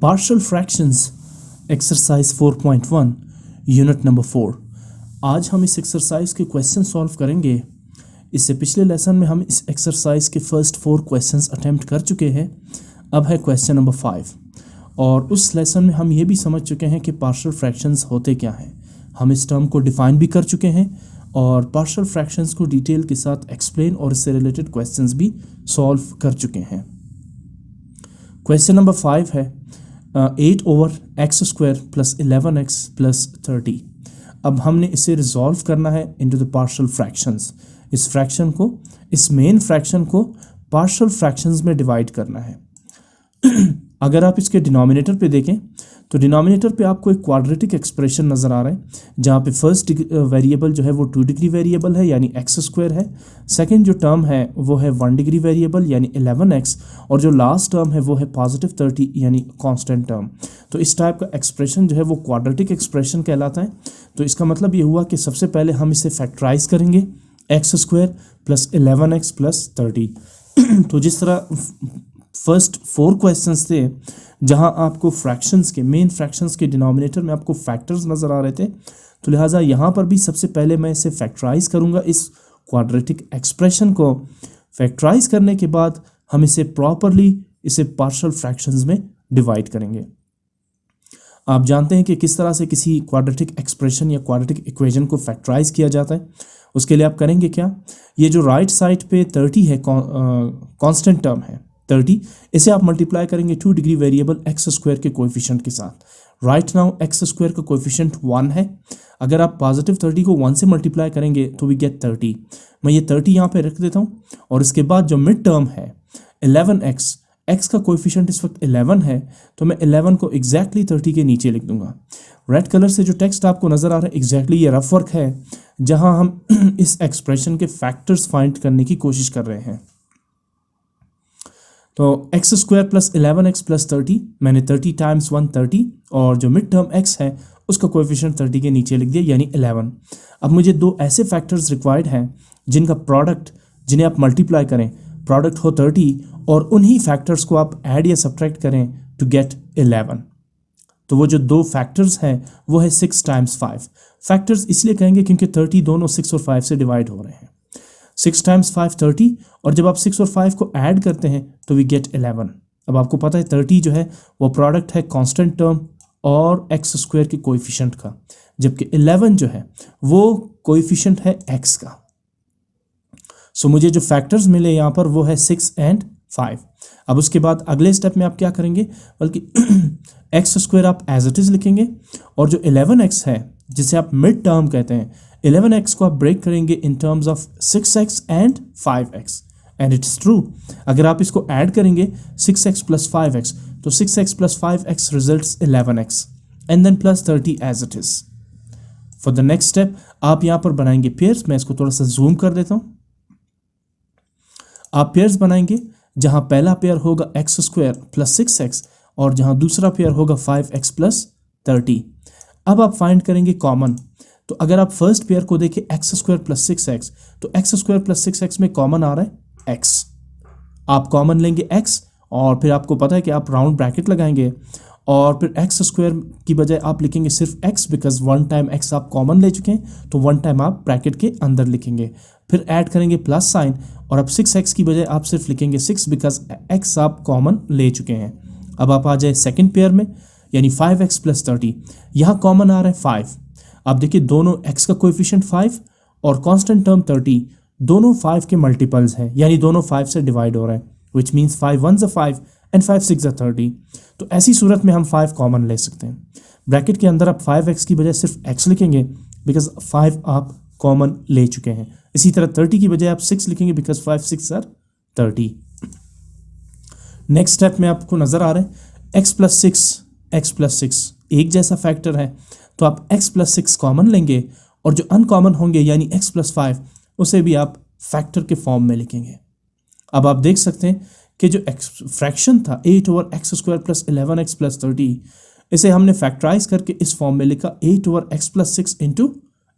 Partial fractions exercise 4.1 unit number 4। आज हम इस एक्सरसाइज के क्वेश्चन सॉल्व करेंगे। इससे पिछले लेसन में हम इस एक्सरसाइज के फर्स्ट 4 क्वेश्चंस अटेम्प्ट कर चुके हैं। अब है क्वेश्चन नंबर 5 और उस लेसन में हम ये भी समझ चुके हैं कि पार्शियल फ्रैक्शंस होते क्या हैं। हम इस टर्म को डिफाइन भी कर चुके हैं और पार्शियल फ्रैक्शंस को डिटेल के साथ एक्सप्लेन और इससे रिलेटेड क्वेश्चंस भी सॉल्व कर चुके हैं। क्वेश्चन नंबर 5 है 8/x² + 11x + 30। अब हमने इसे रिजॉल्व करना है इनटू द पार्शियल फ्रैक्शंस। इस फ्रैक्शन को, इस मेन फ्रैक्शन को पार्शियल फ्रैक्शंस में डिवाइड करना है। अगर आप इसके डिनोमिनेटर पे देखें तो डिनोमिनेटर पे आपको एक क्वाड्रेटिक एक्सप्रेशन नज़र आ रहा है जहाँ पे फर्स्ट वेरिएबल जो है वो 2 डिग्री वेरिएबल है यानी x² है। सेकंड जो टर्म है वो है 1 डिग्री वेरिएबल यानी 11x और जो लास्ट टर्म है वो है +30 यानी कांस्टेंट टर्म। तो इस टाइप का एक्सप्रेशन जो है वो क्वाड्रेटिक एक्सप्रेशन कहलाता है। तो इसका मतलब ये हुआ कि सबसे पहले हम इसे फैक्टराइज करेंगे x² + 11x + 30। तो जिस तरह फर्स्ट 4 क्वेश्चंस थे जहां आपको फ्रैक्शंस के, मेन फ्रैक्शंस के डिनोमिनेटर में आपको फैक्टर्स नज़र आ रहे थे, तो लिहाजा यहाँ पर भी सबसे पहले मैं इसे फैक्टराइज करूँगा। इस क्वाड्रेटिक एक्सप्रेशन को फैक्टराइज करने के बाद हम इसे प्रॉपरली इसे पार्शियल फ्रैक्शंस में डिवाइड करेंगे। आप जानते हैं कि किस तरह से किसी क्वाड्रेटिक एक्सप्रेशन या क्वाड्रेटिक इक्वेशन को फैक्टराइज किया जाता है। उसके लिए आप करेंगे क्या, ये जो राइट साइड पे 30 है, कॉन्स्टेंट टर्म है 30, इसे आप मल्टीप्लाई करेंगे 2 डिग्री वेरिएबल x² के कोएफिशिएंट के साथ। राइट नाउ x² का कोएफिशिएंट 1 है। अगर आप +30 को 1 से मल्टीप्लाई करेंगे तो वी गेट 30। मैं ये 30 यहाँ पे रख देता हूँ और इसके बाद जो मिड टर्म है 11x, x का कोएफिशिएंट इस वक्त 11 है तो मैं 11 को एग्जैक्टली 30 के नीचे लिख दूंगा। रेड कलर से जो टेक्स्ट आपको नज़र आ रहा है एग्जैक्टली ये रफ वर्क है जहाँ हम इस एक्सप्रेशन के फैक्टर्स फाइंड करने की कोशिश कर रहे हैं। तो x² + 11x + 30, मैंने 30 × 1 30 और जो मिड टर्म x है उसका कोएफिशिएंट 30 के नीचे लिख दिया यानी 11। अब मुझे 2 ऐसे फैक्टर्स रिक्वायर्ड हैं जिनका प्रोडक्ट, जिन्हें आप मल्टीप्लाई करें, प्रोडक्ट हो 30 और उन्हीं फैक्टर्स को आप ऐड या सब्ट्रैक्ट करें टू गेट 11। तो वो जो 2 फैक्टर्स हैं वो है 6 × 5। फैक्टर्स इसलिए कहेंगे क्योंकि 30 दोनों 6 और 5 से डिवाइड हो रहे हैं। 6 × 5 30 और जब आप 6 और 5 को ऐड करते हैं तो वी गेट 11। अब आपको पता है 30 जो है वो प्रोडक्ट है कांस्टेंट टर्म और x² के कोएफिशिएंट का, जबकि 11 जो है वो कोएफिशिएंट है x का। सो मुझे जो फैक्टर्स मिले यहाँ पर वो है 6 और 5। अब उसके बाद अगले स्टेप में आप क्या करेंगे, बल्कि x² आप एज इट इज़ लिखेंगे और जो 11x है जिसे आप मिड टर्म कहते हैं, 11x को आप ब्रेक करेंगे in terms of 6x and 5x and it's true. अगर आप इसको ऐड करेंगे 6x + 5x तो 6x + 5x results 11x and then +30 as it is. For the next step आप यहाँ पर बनाएंगे पेयर्स। मैं इसको थोड़ा सा जूम कर देता हूँ। आप पेयर्स बनाएंगे जहाँ पहला पेयर होगा x² + 6x और जहाँ दूसरा पेयर होगा 5x + 30। अब आप फाइंड करेंगे कॉमन। तो अगर आप फर्स्ट पेयर को देखें x² + 6x तो x² + 6x में कॉमन आ रहा है x। आप कॉमन लेंगे x और फिर आपको पता है कि आप राउंड ब्रैकेट लगाएंगे और फिर x² की बजाय आप लिखेंगे सिर्फ x, बिकॉज 1 टाइम x आप कॉमन ले चुके हैं तो 1 टाइम आप ब्रैकेट के अंदर लिखेंगे। फिर ऐड करेंगे प्लस साइन और अब 6x की बजाय आप सिर्फ लिखेंगे 6, बिकॉज x आप कॉमन ले चुके हैं। अब आप आ जाए सेकेंड पेयर में यानी 5x + 30। यहाँ कॉमन आ रहा है 5। आप देखिए दोनों x का कोएफिशिएंट 5 और कांस्टेंट टर्म 30 दोनों 5 के मल्टीपल्स हैं यानी दोनों 5 से डिवाइड हो रहे हैं, which means 5 1s are 5 and 5 6s are 30। तो ऐसी सूरत में हम 5 कॉमन ले सकते हैं। ब्रैकेट के अंदर आप 5x की बजाय सिर्फ x लिखेंगे बिकॉज 5 आप कॉमन ले चुके हैं। इसी तरह 30 की बजाय आप 6 लिखेंगे because 5 6s are 30। Next step में आपको नज़र आ रहा है x + 6 एक जैसा फैक्टर है तो आप x + 6 कॉमन लेंगे और जो अनकॉमन होंगे यानी x + 5 उसे भी आप फैक्टर के फॉर्म में लिखेंगे। अब आप देख सकते हैं कि जो फ्रैक्शन था 8/x² + 11x + 30, इसे हमने फैक्टराइज करके इस फॉर्म में लिखा 8/x + 6 ×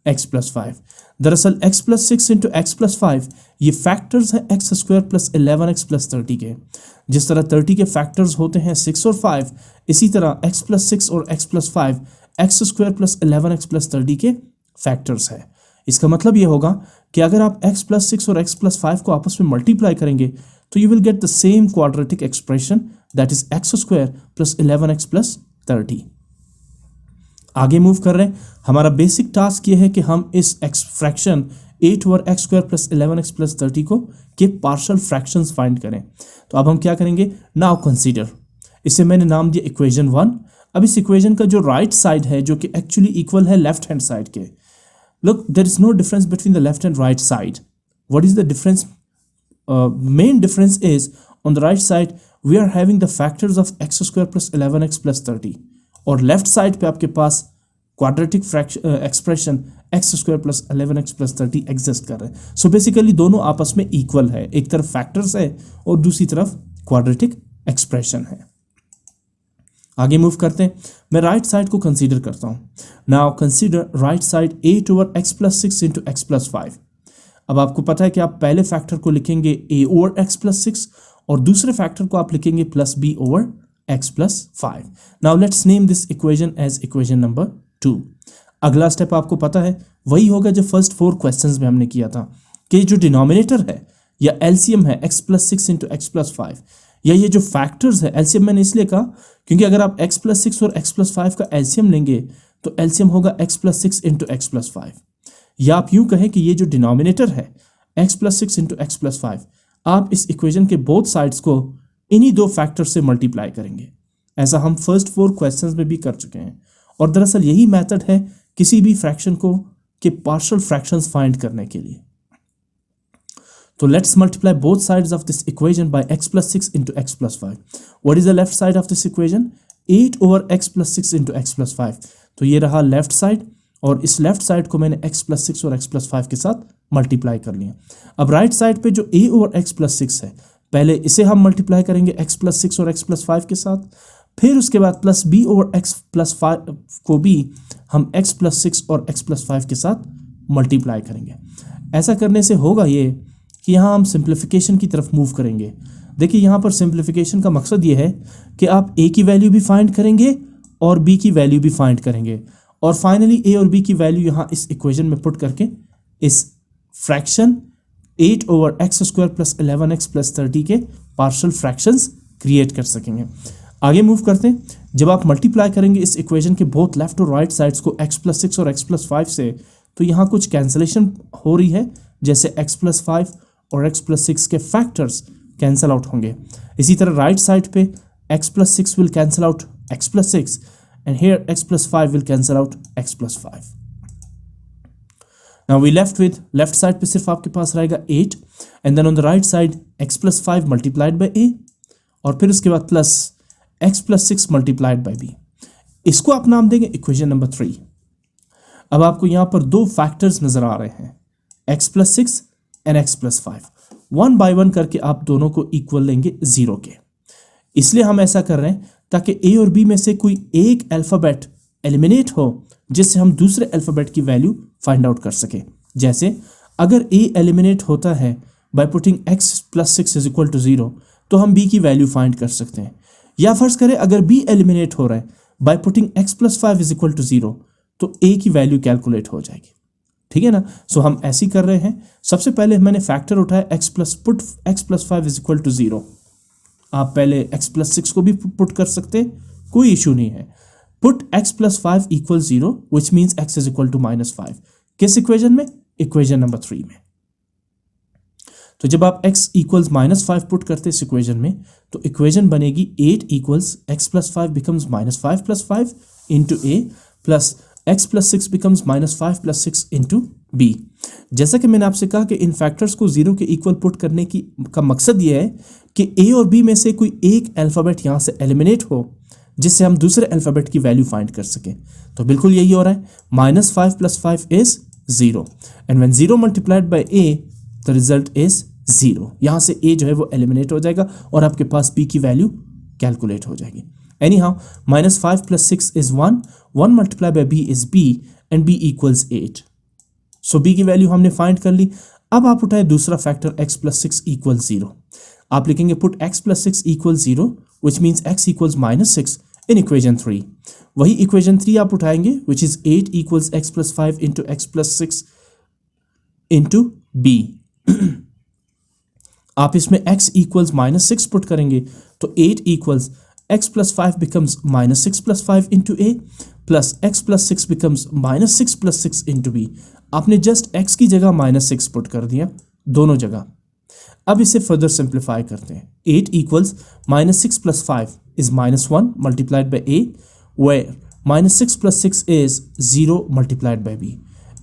x प्लस 5। दरअसल x plus 6 into x plus 5 ये फैक्टर्स हैं x square plus 11x plus 30 के। जिस तरह 30 के फैक्टर्स होते हैं 6 और 5, इसी तरह x प्लस 6 और x plus 5 x square plus 11x plus 30 के फैक्टर्स है। इसका मतलब ये होगा कि अगर आप x प्लस 6 और x प्लस 5 को आपस में मल्टीप्लाई करेंगे तो you will get the same quadratic expression that is x square plus 11x plus 30। आगे मूव कर रहे हैं। हमारा बेसिक टास्क ये है कि हम इस fraction 8 over x square plus 11x plus 30 को के पार्शियल फ्रैक्शंस फाइंड करें। तो अब हम क्या करेंगे, नाउ कंसीडर, इसे मैंने नाम दिया इक्वेशन 1। अब इस इक्वेशन का जो राइट साइड है जो कि एक्चुअली इक्वल है लेफ्ट हैंड साइड के, look there is no difference between the left and right side. What is the difference? Main difference is on the right side we are having the factors of x square plus 11x plus 30 और left side पे आपके पास quadratic expression x square plus 11x plus 30 exist कर रहे हैं। So basically दोनों आपस में इक्वल है, एक तरफ फैक्टर्स है और दूसरी तरफ क्वाड्रेटिक एक्सप्रेशन है। आगे मूव करते हैं। मैं राइट साइड को कंसीडर करता हूं। Now consider right side 8 over x plus 6 into x plus 5। अब आपको पता है कि आप पहले फैक्टर को लिखेंगे a ओवर x प्लस 6 और दूसरे फैक्टर को आप लिखेंगे plus b over x plus 5। Now let's name this equation as equation number 2। अगला स्टेप आपको पता है वही होगा जो फर्स्ट 4 क्वेश्चंस में हमने किया था कि जो डिनोमिनेटर है या एलसीएम है x plus 6 into x plus 5, या ये जो फैक्टर्स है, एलसीएम मैंने इसलिए कहा क्योंकि अगर आप x प्लस 6 और x प्लस 5 का एलसीएम लेंगे तो एलसीएम होगा x plus 6 into x plus 5, या आप यूं कहें कि ये जो डिनोमिनेटर है x plus 6 into x plus 5, आप इस इक्वेशन के बोथ साइड्स को इन्हीं दो फैक्टर से मल्टीप्लाई करेंगे। ऐसा हम फर्स्ट 4 क्वेश्चंस में भी कर चुके हैं और दरअसल यही मेथड है किसी भी फ्रैक्शन को के पार्शियल फ्रैक्शंस फाइंड करने के लिए। So let's multiply both sides of this equation by x plus 6 into x plus 5. What is the left side of this equation? 8 over x plus 6 into x plus 5. तो ये रहा left side और इस left side को मैंने x plus 6 और x plus 5 के साथ मल्टीप्लाई कर लिया। अब राइट साइड पे जो a over x plus 6 है, पहले इसे हम मल्टीप्लाई करेंगे x plus 6 और x plus 5 के साथ, फिर उसके बाद plus b over x plus 5 को भी हम x plus 6 और x plus 5 के साथ मल्टीप्लाई करेंगे। ऐसा करने से होगा ये कि यहाँ हम सिंप्लीफिकेशन की तरफ मूव करेंगे। देखिए यहाँ पर सिंप्लीफिकेशन का मकसद ये है कि आप a की वैल्यू भी फाइंड करेंगे और b की वैल्यू भी फाइंड करेंगे और फाइनली a और b की वैल्यू यहाँ इस इक्वेशन में पुट करके इस fraction 8 over x square plus 11x plus 30 के पार्शियल फ्रैक्शंस क्रिएट कर सकेंगे। आगे मूव करते हैं। जब आप मल्टीप्लाई करेंगे इस इक्वेशन के बोथ लेफ्ट और राइट साइड्स को x प्लस 6 और x प्लस 5 से, तो यहाँ कुछ कैंसलेशन हो रही है, जैसे x प्लस 5 और x प्लस 6 के फैक्टर्स कैंसल आउट होंगे। इसी तरह राइट साइड पे x plus 6 will cancel out x plus 6 and here x plus 5 will cancel out x plus 5। Now we left with left side पे सिर्फ आपके पास रहेगा 8 and then on the right side x plus 5 multiplied by a और फिर उसके बाद plus x plus 6 multiplied by b। इसको आप नाम देंगे इक्वेशन नंबर 3। अब आपको यहाँ पर दो फैक्टर्स नजर आ रहे हैं x plus 6 and x plus 5। 1 by 1 करके आप दोनों को इक्वल लेंगे 0 के। इसलिए हम ऐसा कर रहे हैं ताकि a और b में से कोई एक अल्फाबेट एलिमिनेट हो जिससे हम दूसरे अल्फाबेट की वैल्यू फाइंड आउट कर सके। जैसे अगर a एलिमिनेट होता है by putting x plus 6 is equal to 0 तो हम b की वैल्यू फाइंड कर सकते हैं, या फर्ज करें अगर b एलिमिनेट हो रहा है by putting x plus 5 is equal to 0 तो a की वैल्यू कैलकुलेट हो जाएगी। ठीक है ना। सो हम ऐसे ही कर रहे हैं। सबसे पहले मैंने फैक्टर उठाया x plus 5 is equal to 0। आप पहले x प्लस 6 को भी पुट कर सकते हैं, कोई इशू नहीं है। Put x plus 5 equal 0 which means x is equal to -5। किस इक्वेशन में? इक्वेशन नंबर 3 में। तो जब आप x इक्वल्स -5 पुट करते हैं इस इक्वेशन में तो इक्वेशन बनेगी 8 equals x plus 5 becomes -5 plus 5 into a plus x plus 6 becomes -5 plus 6 into b। जैसा कि मैंने आपसे कहा कि इन फैक्टर्स को 0 के इक्वल पुट करने का मकसद ये है कि a और b में से कोई एक अल्फ़ाबेट यहाँ से एलिमिनेट हो जिससे हम दूसरे अल्फ़ाबेट की वैल्यू फाइंड कर सकें। तो बिल्कुल यही हो रहा है। -5 plus 5 is 0 and when 0 multiplied by a the result is 0। यहाँ से a जो है वो एलिमिनेट हो जाएगा और आपके पास b की वैल्यू कैलकुलेट हो जाएगी। Anyhow, -5 plus 6 is 1. 1 multiplied by b is b and b equals 8. So B की वैल्यू हमने फाइंड कर ली। अब आप उठाए दूसरा फैक्टर x प्लस 6 इक्वल 0। आप लिखेंगे put x plus 6 equal 0 which means x equals -6 in equation 3। वही इक्वेशन 3 आप उठाएंगे which is 8 equals x plus 5 into x plus 6 into b। आप इसमें x इक्वल्स -6 पुट करेंगे तो 8 equals x plus 5 becomes -6 plus 5 into a plus x plus 6 becomes -6 plus 6 into b। आपने just x की जगह -6 पुट कर दिया दोनों जगह। अब इसे फर्दर सिंप्लीफाई करते हैं। 8 equals -6 plus 5 is -1 multiplied by a where -6 plus 6 is 0 multiplied by b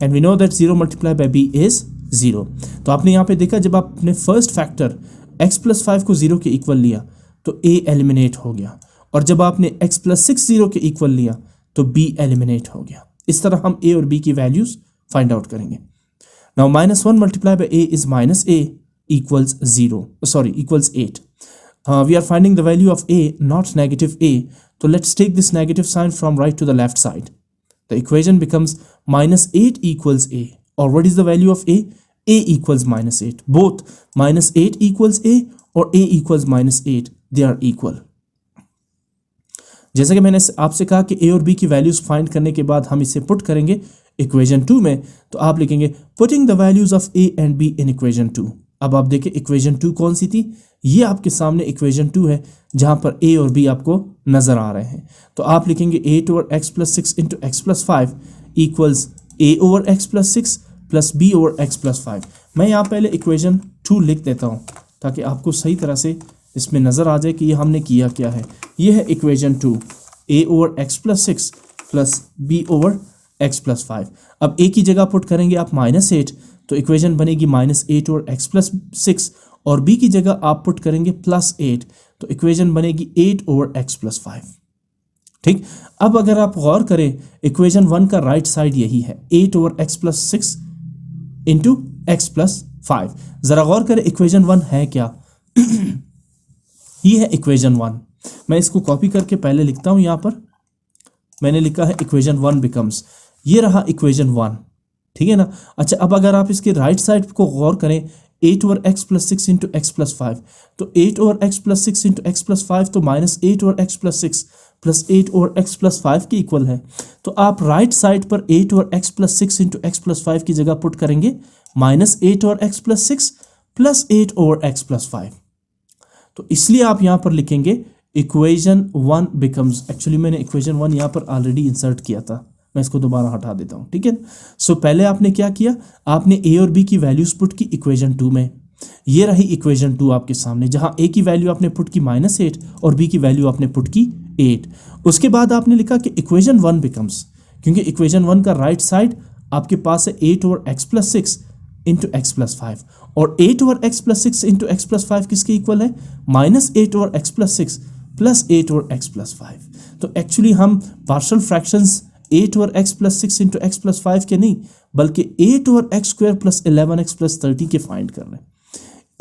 and we know that 0 multiplied by b is 0। तो आपने यहाँ पे देखा जब आपने फर्स्ट फैक्टर x प्लस 5 को 0 के इक्वल लिया तो a एलिमिनेट हो गया, और जब आपने x प्लस 6 0 के इक्वल लिया तो b एलिमिनेट हो गया। इस तरह हम a और b की वैल्यूज फाइंड आउट करेंगे। Now -1 multiply by a is -a equals 0, sorry, equals 8. We are finding the value of a, not negative a. So let's take this negative sign from right to the left side. The equation becomes -8 equals a. Or what is the value of a? A equals -8. Both -8 equals a or a equals -8. They are equal. जैसा कि मैंने आपसे कहा कि a और b की values find करने के बाद हम इसे पुट करेंगे इक्वेशन 2 में, तो आप लिखेंगे putting the values of a and b in equation 2। अब आप देखें इक्वेशन 2 कौन सी थी, ये आपके सामने इक्वेशन 2 है जहां पर a और b आपको नजर आ रहे हैं। तो आप लिखेंगे 8 over x plus 6 into x plus 5 equals a over x plus 6 plus b over x plus 5। मैं यहाँ पहले इक्वेशन 2 लिख देता हूँ ताकि आपको सही तरह से इसमें नज़र आ जाए कि ये हमने किया क्या है। ये है equation 2, a over x plus 6 plus b over x plus 5। अब a की जगह पुट करेंगे आप -8 तो इक्वेशन बनेगी -8 ओवर x प्लस 6, और b की जगह आप पुट करेंगे +8 तो इक्वेशन बनेगी 8 ओवर x प्लस 5। ठीक, अब अगर आप गौर करें इक्वेशन 1 का राइट साइड यही है 8 over x plus 6 into x plus 5। जरा गौर करें इक्वेशन 1 है क्या। ये है इक्वेशन 1। मैं इसको कॉपी करके पहले लिखता हूं। यहां पर मैंने लिखा है इक्वेशन 1 बिकम्स, ये रहा इक्वेशन 1, ठीक है ना। अच्छा, अब अगर आप इसके राइट साइड को गौर करें 8 over x plus 6 into x plus 5, तो 8 over x plus 6 into x plus 5 तो -8 over x plus 6 plus 8 over x plus 5 के इक्वल है। तो आप राइट साइड पर 8 over x plus 6 into x plus 5 की जगह पुट करेंगे -8 over x plus 6 plus 8 over x plus 5। तो इसलिए आप यहाँ पर लिखेंगे इक्वेशन 1 बिकम्स, एक्चुअली मैंने इक्वेशन 1 यहाँ पर ऑलरेडी इंसर्ट किया था, मैं इसको दोबारा हटा देता हूँ, ठीक है। सो पहले आपने क्या किया, आपने a और b की वैल्यूज पुट की इक्वेशन 2 में। ये रही इक्वेशन 2 आपके सामने, जहाँ a की वैल्यू आपने पुट की -8 और b की वैल्यू आपने पुट की 8। उसके बाद आपने लिखा कि इक्वेशन 1 बिकम्स, क्योंकि इक्वेशन 1 का राइट साइड आपके पास है 8 over x plus 6 into x plus 5, और 8 over x plus 6 into x plus 5 किसके इक्वल है, -8 over x plus 6 plus 8 over x plus 5। तो एक्चुअली हम partial fractions 8 over x plus 6 into x plus 5 के नहीं, बल्कि 8 over x square plus 11x plus 30 के find कर रहे हैं।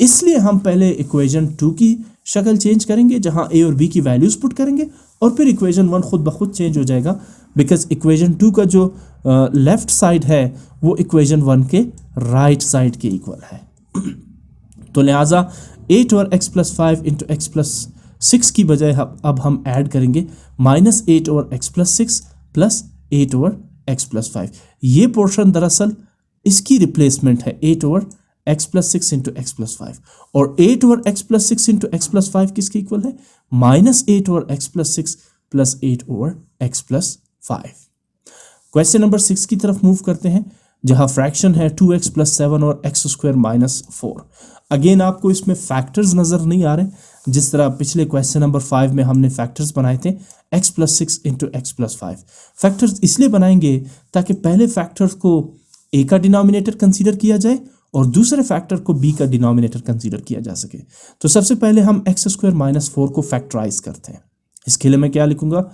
इसलिए हम पहले इक्वेशन 2 की शक्ल चेंज करेंगे जहां a और b की वैल्यूज पुट करेंगे, और फिर इक्वेशन 1 खुद ब खुद चेंज हो जाएगा, बिकॉज इक्वेशन 2 का जो लेफ्ट साइड है वो इक्वेशन 1 के राइट साइड के इक्वल है। तो लिहाजा 8 over x plus 5 into x plus 6 की बजाय अब हम ऐड करेंगे -8 over x plus 6 plus 8 over x plus 5। ये पोर्शन दरअसल इसकी रिप्लेसमेंट है 8 over x plus 6 into x plus 5, और 8 over x plus 6 into x plus 5 किसके इक्वल है, -8 over x plus 6 plus 8 over x plus 5। Question number 6 की तरफ move करते हैं, जहां फ्रैक्शन है 2x प्लस 7 और x स्क्वायर माइनस 4। अगेन आपको इसमें फैक्टर्स नजर नहीं आ रहे जिस तरह पिछले क्वेश्चन नंबर 5 में हमने फैक्टर्स बनाए थे x plus 6 into x plus 5। Factors इसलिए बनाएंगे ताकि पहले फैक्टर्स को a का डिनोमिनेटर कंसीडर किया जाए और दूसरे फैक्टर को b का डिनोमिनेटर कंसीडर किया जा सके। तो सबसे पहले हम x स्क्वायर माइनस 4 को फैक्टराइज करते हैं। इसके लिए मैं क्या लिखूंगा,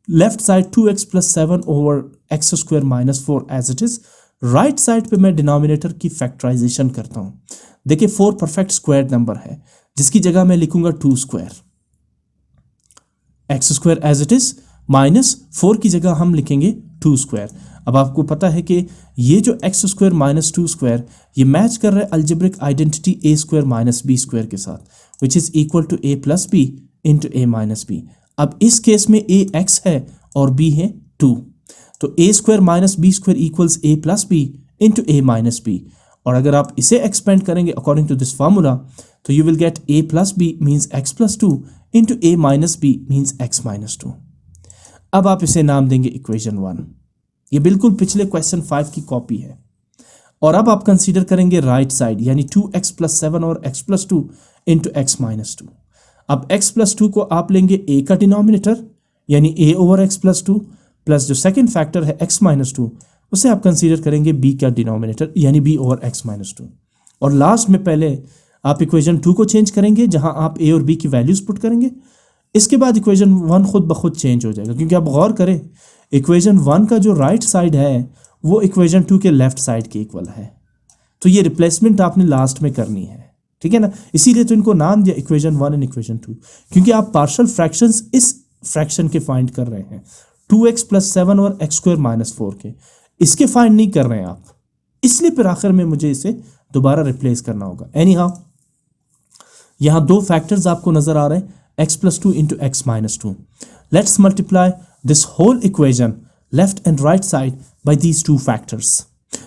left side 2x plus 7 over x square minus 4 as it is. Right side पे मैं डिनोमिनेटर की फैक्टराइजेशन करता हूं। देखिए 4 परफेक्ट स्क्वायर नंबर है, जिसकी जगह मैं लिखूंगा 2 square, x square as it is, minus 4 की जगह हम लिखेंगे 2 स्क्वायर। अब आपको पता है कि ये जो x square minus two square ये मैच कर रहा है algebraic identity A square minus B square के साथ which is equal to A plus B into A minus B. अब इस केस में ए एक्स है और बी है 2, तो A square minus B square equals A plus B into A minus B. और अगर आप इसे एक्सपेंड करेंगे अकॉर्डिंग टू दिस फार्मूला तो you will get A plus B means x plus 2 into A minus B means x minus 2। अब आप इसे नाम देंगे इक्वेशन 1। ये बिल्कुल पिछले क्वेश्चन 5 की कॉपी है। और अब आप कंसीडर करेंगे राइट साइड यानी 2x प्लस 7 और x plus 2 into x minus 2। अब x प्लस 2 को आप लेंगे a का डिनोमिनेटर यानी a over x plus 2 plus जो सेकेंड फैक्टर है x माइनस 2 उसे आप कंसीडर करेंगे b का डिनोमिनेटर यानी b ओवर x माइनस 2। और लास्ट में पहले आप इक्वेशन 2 को चेंज करेंगे जहां आप a और b की वैल्यूज पुट करेंगे। इसके बाद इक्वेशन 1 खुद ब खुद चेंज हो जाएगा, क्योंकि आप गौर करें इक्वेशन 1 का जो राइट साइड है वो इक्वेशन 2 के लेफ्ट साइड के इक्वल है। तो ये रिप्लेसमेंट आपने लास्ट में करनी है, ठीक है ना। इसीलिए तो इनको नाम दिया इक्वेशन 1 एंड इक्वेशन 2, क्योंकि आप पार्शियल फ्रैक्शंस इस फ्रैक्शन के फाइंड कर रहे हैं 2x प्लस 7 और x स्क्वायर माइनस 4 के, इसके फाइंड नहीं कर रहे हैं आप। इसलिए फिर आखिर में मुझे इसे दोबारा रिप्लेस करना होगा। एनी हाउ यहां दो फैक्टर्स आपको नजर आ रहे हैं x plus 2 into x minus 2. Let's multiply this whole equation left and right side by these two factors.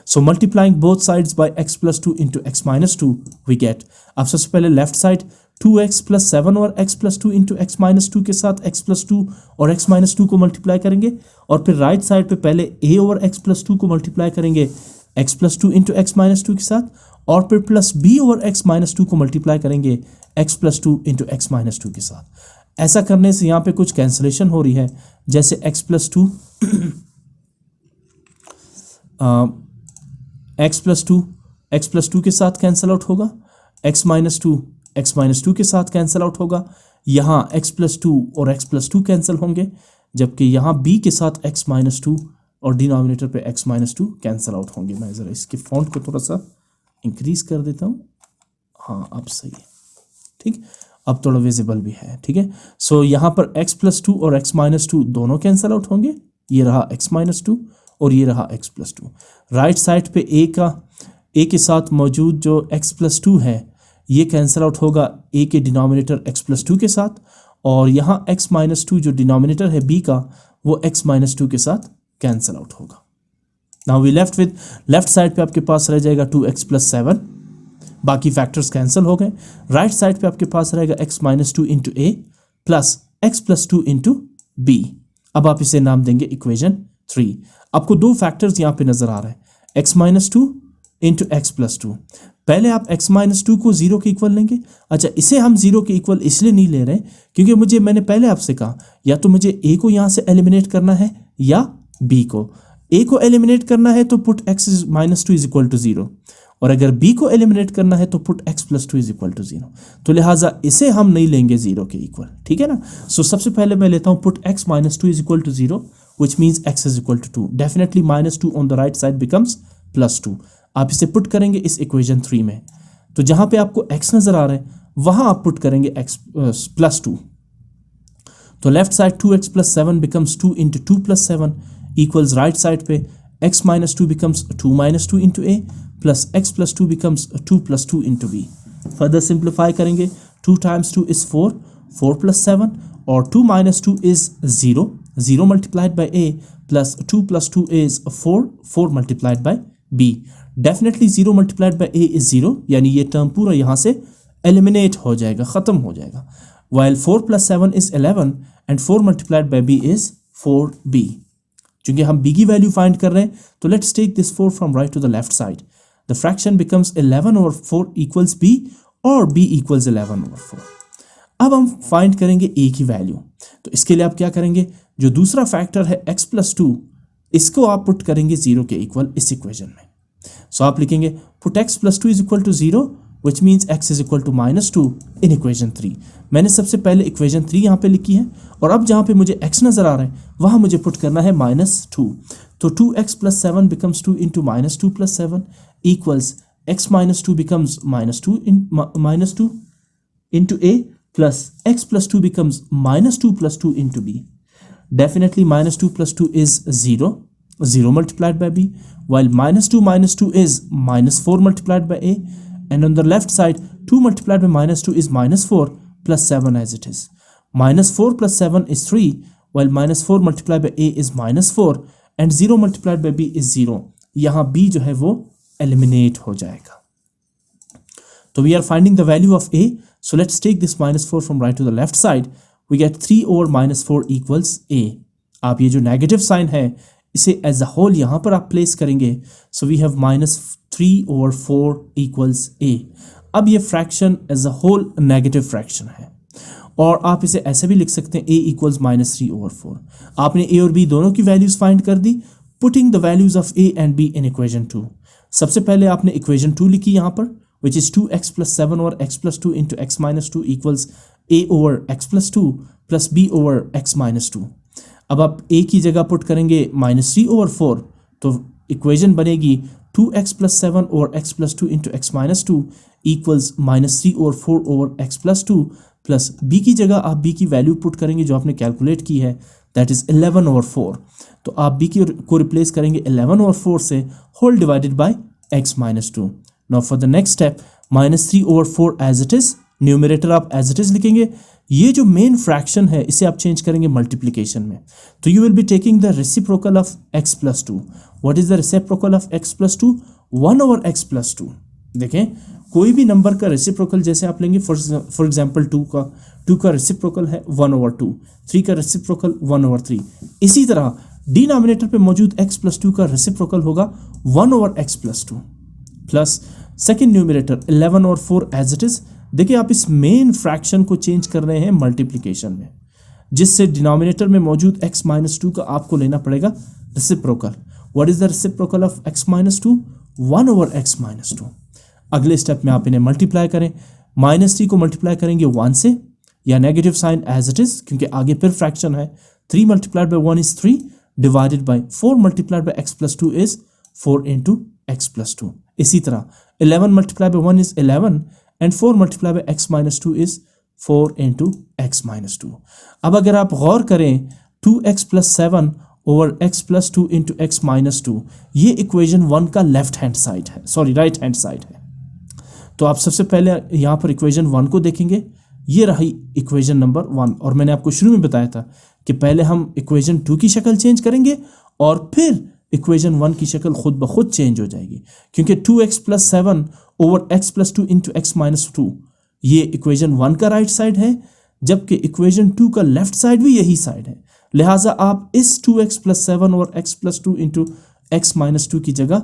So multiplying both sides by x plus 2 into x minus 2 we get, अब सबसे पहले left side 2x plus 7 और x plus 2 into x minus 2 के साथ x plus 2 और x minus 2 को multiply करेंगे, और फिर right side पे पहले a over x plus 2 को multiply करेंगे x plus 2 into x minus 2 के साथ, और फिर plus b over x minus 2 को मल्टीप्लाई करेंगे x plus 2 into x minus 2 के साथ। ऐसा करने से यहाँ पे कुछ कैंसिलेशन हो रही है, जैसे x प्लस 2 x प्लस 2 के साथ कैंसिल आउट होगा, x माइनस 2 के साथ कैंसिल आउट होगा, यहाँ x प्लस 2 और x प्लस 2 कैंसिल होंगे, जबकि यहाँ b के साथ x माइनस 2 और डिनोमिनेटर पे x माइनस 2 कैंसिल आउट होंगे। मैं ज़रा इसके फॉन्ट को थोड़ा सा इंक्रीज कर देता हूँ, हाँ अब सही है, ठीक, अब थोड़ा विजिबल भी है, ठीक है। सो यहाँ पर x प्लस 2 और x माइनस 2 दोनों कैंसिल आउट होंगे, ये रहा x माइनस 2 और ये रहा x प्लस 2। राइट साइड पे a के साथ मौजूद जो x प्लस 2 है ये कैंसिल आउट होगा a के डिनोमिनेटर x प्लस 2 के साथ, और यहाँ x माइनस 2 जो डिनोमिनेटर है b का वो x माइनस 2 के साथ कैंसिल आउट होगा। Now we left with left side पे आपके पास रह जाएगा 2x प्लस 7, बाकी फैक्टर्स कैंसिल हो गए। राइट साइड पे आपके पास रहेगा x minus 2 into A plus x plus 2 into B. अब आप इसे नाम देंगे इक्वेशन 3। आपको दो फैक्टर्स यहाँ पे नजर आ रहे हैं x minus 2 into x plus 2। पहले आप x माइनस 2 को 0 के इक्वल लेंगे। अच्छा, इसे हम 0 के इक्वल इसलिए नहीं ले रहे क्योंकि मैंने पहले आपसे कहा या तो मुझे a को यहाँ से एलिमिनेट करना है या b को। a को एलिमिनेट करना है तो put x minus 2 is equal to 0, और अगर b को एलिमिनेट करना है तो put x plus 2 is equal to 0। तो लिहाजा इसे हम नहीं लेंगे 0 के इक्वल, ठीक है ना। सो सबसे पहले मैं लेता हूँ put x minus 2 is equal to 0 which means x is equal to 2। Definitely minus 2 on the right side becomes plus 2। आप इसे पुट करेंगे इस इक्वेशन 3 में, तो जहां पे आपको x नजर आ रहा है वहां आप पुट करेंगे x प्लस 2। तो left side 2x plus 7 becomes 2 into 2 plus 7 equals right side पे x minus 2 becomes 2 minus 2 into A plus x plus 2 becomes 2 plus 2 into B. Further simplify करेंगे 2 टाइम्स 2 इज 4, 4 प्लस 7 और 2 minus 2 is 0, 0 multiplied by a plus 2 plus 2 is 4, 4 multiplied by b। Definitely 0 multiplied by a is 0, यानी ये term पूरा यहाँ से eliminate हो जाएगा, ख़त्म हो जाएगा। While 4 plus 7 is 11 and 4 multiplied by b is 4b। चूंकि हम b की वैल्यू फाइंड कर रहे हैं तो let's take this 4 from right to the left side. The fraction becomes 11 over 4 equals b और b इक्वल्स 11 ओवर 4। अब हम फाइंड करेंगे a की वैल्यू, तो इसके लिए आप क्या करेंगे, जो दूसरा फैक्टर है x प्लस 2 इसको आप पुट करेंगे 0 के इक्वल इस इक्वेशन में। सो आप लिखेंगे put x plus 2 is equal to 0 which means x is equal to minus 2 in equation 3। मैंने सबसे पहले इक्वेशन 3 यहाँ पे लिखी है, और अब जहाँ पे मुझे x नज़र आ रहा है वहाँ मुझे पुट करना है -2। तो 2x plus 7 becomes 2 into minus 2 plus 7 equals x minus 2 becomes minus 2 into a plus x plus 2 becomes -2 plus 2 into b। Definitely -2 plus 2 is 0, 0 multiplied by b, while minus 2 is minus 4 multiplied by a, and on the left side 2 multiplied by minus 2 is minus 4 plus 7 as it is. Minus 4 plus 7 is 3, while minus 4 multiplied by a is minus 4 and 0 multiplied by b is 0. यहाँ b जो है वो eliminate हो जाएगा. So we are finding the value of a. So let's take this minus 4 from right to the left side. We get 3 over minus 4 equals a. आप ये जो negative sign है इसे एज अ होल यहाँ पर आप प्लेस करेंगे. So we have minus 3 over 4 equals a. अब ये fraction as a whole negative fraction है और आप इसे ऐसे भी लिख सकते हैं a equals minus 3 over 4. आपने a और b दोनों की वैल्यूज फाइंड कर दी, putting the values of a and b in equation 2. सबसे पहले आपने इक्वेशन 2 लिखी यहाँ पर, which is 2x plus 7 over x plus 2 into x minus 2 equals a over x plus 2 plus b over x minus 2. अब आप a की जगह पुट करेंगे minus 3 over 4, तो इक्वेशन बनेगी 2x plus 7 over x plus 2 into x minus 2 equals minus 3 over 4 over x plus 2 plus b की जगह आप b की वैल्यू पुट करेंगे जो आपने कैलकुलेट की है, दैट इज 11 over 4. तो आप b को रिप्लेस करेंगे 11 over 4 से, whole divided by x minus 2. Now for the next step, minus 3 over 4 as it is, numerator आप as it is लिखेंगे. ये जो मेन फ्रैक्शन है इसे आप चेंज करेंगे मल्टीप्लिकेशन में. तो you will be taking the reciprocal of x plus 2. What is the reciprocal of x plus 2? 1 over x plus 2. देखें, कोई भी नंबर का रेसिप्रोकल जैसे आप लेंगे, फॉर एग्जाम्पल 2 का रेसिप्रोकल है 1 over 2, 3 का रेसिप्रोकल 1 over 3. इसी तरह डिनोमिनेटर पे मौजूद x plus 2 का रेसिप्रोकल होगा 1 over x plus 2 plus second numerator 11 और 4 एज इट इज. देखिए आप इस मेन फ्रैक्शन को चेंज कर रहे हैं मल्टीप्लिकेशन में, जिससे डिनोमिनेटर में मौजूद x माइनस 2 का आपको लेना पड़ेगा reciprocal. What is the reciprocal of x minus 2? 1 over x minus 2. अगले स्टेप में आप इन्हें मल्टीप्लाई करें. -3 को मल्टीप्लाई करेंगे 1 से, या negative sign as it is क्योंकि आगे फिर फ्रैक्शन है. 3 multiplied by 1 is 3 divided by 4 multiplied by x plus 2 is 4 into x plus 2. इसी तरह 11 multiplied by 1 is 11 and 4 multiplied by x minus 2 is 4 into x minus 2. अब अगर आप गौर करें 2x plus 7 over x plus 2 into x minus 2, ये equation 1 का left hand side है, sorry right hand side है. तो आप सबसे पहले यहाँ पर इक्वेशन 1 को देखेंगे. ये रही इक्वेशन नंबर 1 और मैंने आपको शुरू में बताया था कि पहले हम इक्वेशन 2 की शक्ल चेंज करेंगे और फिर इक्वेशन 1 की शक्ल खुद ब खुद चेंज हो जाएगी, क्योंकि 2x plus 7 over x plus 2 into x minus 2 ये इक्वेशन 1 का राइट साइड है, जबकि इक्वेशन 2 का लेफ्ट साइड भी यही साइड है. लिहाजा आप इस 2x plus 7 over x plus 2 into x minus 2 की जगह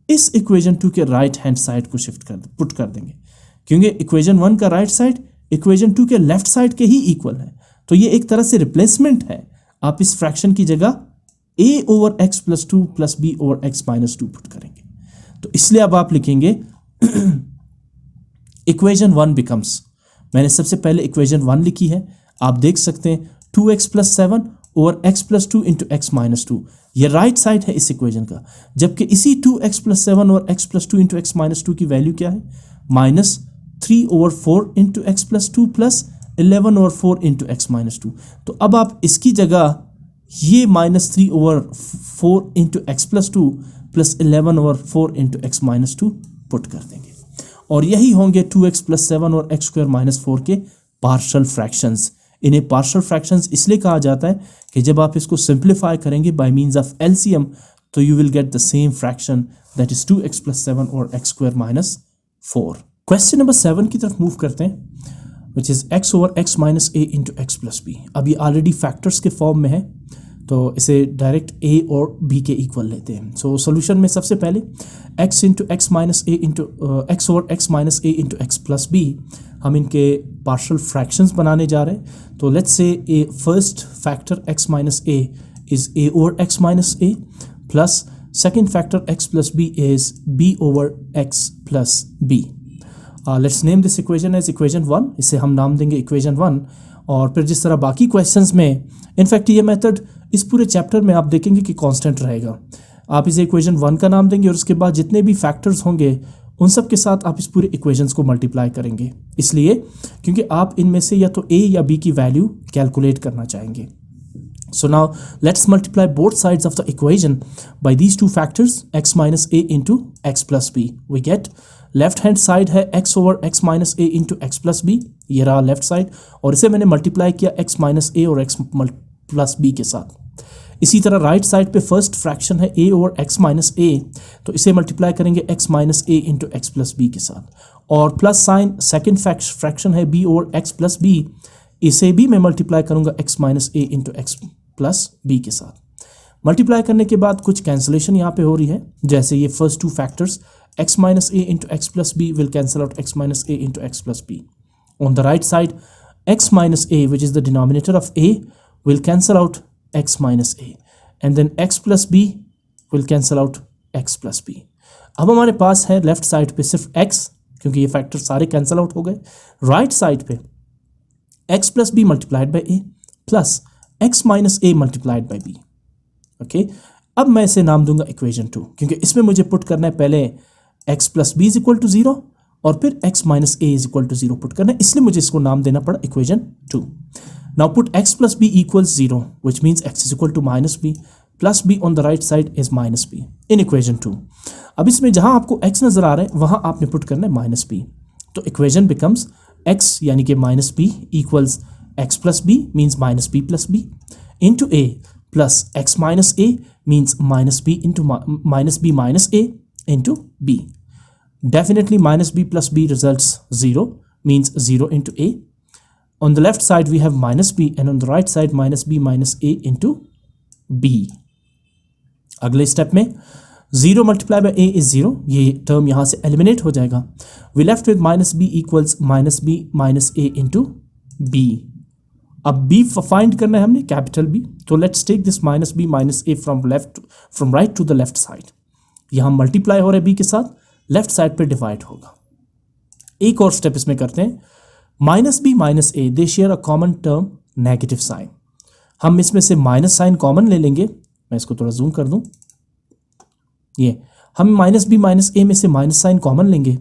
इस इक्वेशन 2 के राइट हैंड साइड को पुट कर देंगे, क्योंकि इक्वेशन 1 का राइट साइड इक्वेशन 2 के लेफ्ट साइड के ही इक्वल है. तो ये एक तरह से रिप्लेसमेंट है. आप इस फ्रैक्शन की जगह a over x plus 2 plus b over x minus 2 put करेंगे. तो इसलिए अब आप लिखेंगे इक्वेशन 1 बिकम्स, मैंने सबसे पहले इक्वेशन 1 लिखी है, आप देख सकते हैं 2x plus 7 over x plus 2 into x minus 2. ये राइट साइड है इस इक्वेशन का, जबकि इसी 2x plus 7 over x plus 2 into x minus 2 की वैल्यू क्या है? -3 over 4 into x plus 2 plus 11 over 4 into x minus 2. तो अब आप इसकी जगह ये -3 over 4 into x plus 2 plus 11 over 4 into x minus 2 put कर देंगे, और यही होंगे 2x plus 7 और x square minus 4 के पार्शल फ्रैक्शंस. इन्हें पार्शल फ्रैक्शंस इसलिए कहा जाता है कि जब आप इसको सिंप्लीफाई करेंगे बाय मींस ऑफ एलसीएम, तो you will get the same fraction, that is 2x plus 7 और x square minus 4. Question number 7 की तरफ मूव करते हैं, विच is x over x minus a into x plus b. अब ये already factors के form में है, तो इसे डायरेक्ट a और b के इक्वल लेते हैं. सो सोल्यूशन में सबसे पहले x into x minus a into x over x minus a into x plus b, हम इनके पार्शल फ्रैक्शंस बनाने जा रहे हैं. तो let's say a first factor x minus a is a over x minus a plus second factor x plus b is b over x plus b. Let's name this equation as equation 1. इसे हम नाम देंगे equation 1. और फिर जिस तरह बाकी questions में, इनफैक्ट ये मेथड इस पूरे चैप्टर में आप देखेंगे कि कांस्टेंट रहेगा. आप इसे इक्वेशन 1 का नाम देंगे और उसके बाद जितने भी फैक्टर्स होंगे उन सब के साथ आप इस पूरे इक्वेशंस को मल्टीप्लाई करेंगे, इसलिए क्योंकि आप इनमें से या तो a या b की वैल्यू कैलकुलेट करना चाहेंगे. So now let's multiply both sides of the equation by these two factors x minus a into x plus b. We get left hand side है x over x minus A into x plus B, ये रहा left side, और इसे मैंने multiply किया x minus ए और x plus B के साथ। इसी तरह राइट साइड पे फर्स्ट फ्रैक्शन है a over x minus A, तो इसे मल्टीप्लाई करेंगे x minus A into x plus B के साथ, और प्लस साइन सेकेंड फ्रैक्शन है b over x plus B, इसे भी मैं मल्टीप्लाई करूंगा x minus A into x plus B के साथ। मल्टीप्लाई करने के बाद कुछ कैंसिलेशन यहाँ पे हो रही है, जैसे ये first two factors x minus a into x plus b will cancel out x minus a into x plus b. On the right side, x minus a, which is the denominator of a, will cancel out x minus a, and then x plus b will cancel out x plus b. अब हमारे पास है left side पे सिर्फ x, क्योंकि ये factor सारे cancel out हो गए। राइट साइड पे x plus b multiplied by a plus x minus a multiplied by b. Okay, अब मैं इसे नाम दूंगा इक्वेशन 2, क्योंकि इसमें मुझे पुट करना है पहले x plus B is equal to 0 और फिर x minus A is equal to 0 put करना है, इसलिए मुझे इसको नाम देना पड़ा equation 2। Now put x plus B equals 0 which means x is equal to minus B, plus B on the right side is minus B in equation 2। अब इसमें जहां आपको x नजर आ रहा है वहां आपने पुट करना है माइनस बी, तो इक्वेशन बिकम्स x यानी कि minus B equals x plus B means minus B plus B into A plus x minus A means minus B into minus B minus A into b. Definitely minus b plus b results 0, means 0 into a. On the left side we have minus b, and on the right side minus b minus a into b. अगले step में 0 multiplied by a is 0, ये term यहाँ से eliminate हो जाएगा। We left with minus b equals minus b minus a into b. अब b find करना है हमने कैपिटल b, तो let's take this minus b minus a from right to the left side. यहां मल्टीप्लाई हो रहा है b के साथ, लेफ्ट साइड पे डिवाइड होगा। एक और स्टेप इसमें करते हैं, minus B minus A they share a common term negative sign, हम इसमें से माइनस साइन कॉमन ले लेंगे। मैं इसको थोड़ा जूम कर दूं, ये हम माइनस बी माइनस ए में से माइनस साइन कॉमन लेंगे,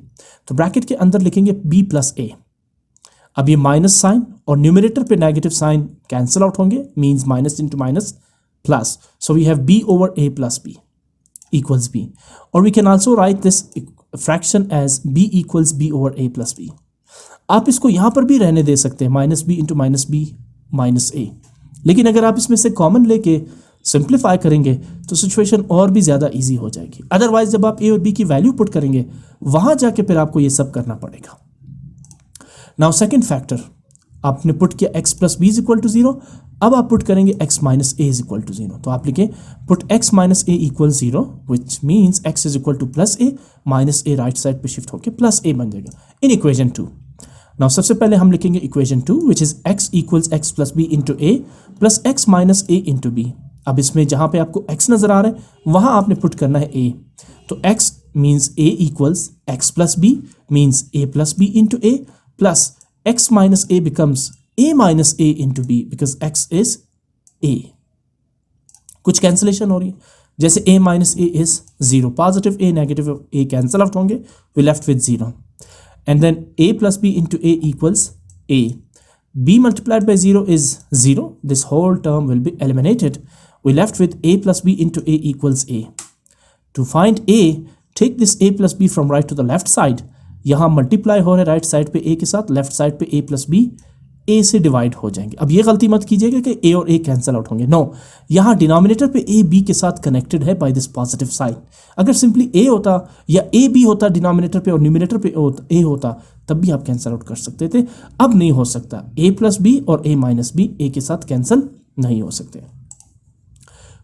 तो ब्रैकेट के अंदर लिखेंगे b प्लस ए। अब ये माइनस साइन और न्यूमरेटर पे नेगेटिव साइन कैंसिल आउट होंगे, means minus into minus plus, so we have b over a plus b equals b, or we can also write this fraction as b equals b over a plus b. आप इसको यहां पर भी रहने दे सकते हैं minus B into minus B minus A, लेकिन अगर आप इसमें से कॉमन लेके सिंप्लीफाई करेंगे तो सिचुएशन और भी ज़्यादा इजी हो जाएगी। अदरवाइज जब आप ए और बी की वैल्यू पुट करेंगे वहां जाके फिर आपको ये सब करना पड़ेगा। नाउ सेकेंड फैक्टर आपने पुट किया x plus B is equal to 0, अब आप पुट करेंगे x minus A is equal to 0, तो आप लिखें put x minus A equal 0 which means x is equal to plus A, minus A right side पे shift होकर plus A बन जाएगा इन इक्वेशन 2। नाउ सबसे पहले हम लिखेंगे equation 2 which is x equals x plus B into A plus x minus A into B. अब इसमें जहां पे आपको x नजर आ रहा है वहां आपने पुट करना है a, तो x means a equals x plus b means a plus b into a plus x minus a becomes a minus a into b because x is a. कुछ कैंसिलेशन हो रही है, जैसे a minus a is 0, positive a negative a cancel out होंगे, we left with 0, and then a plus b into a equals a. b multiplied by 0 is 0, this whole term will be eliminated, we left with a plus b into a equals a. To find a, take this a plus b from right to the left side, यहाँ multiply हो रहा है right side पे a के साथ, left side पे a plus B a से divide हो जाएंगे। अब ये गलती मत कीजिएगा कि a और a कैंसिल आउट होंगे, नो, यहाँ डिनोमिनेटर पे a b के साथ कनेक्टेड है बाय दिस पॉजिटिव साइन। अगर सिंपली a होता या a b होता डिनोमिनेटर पे और न्यूमरेटर पे a होता तब भी आप कैंसिल आउट कर सकते थे, अब नहीं हो सकता। a प्लस बी और a माइनस बी a के साथ कैंसिल नहीं हो सकते।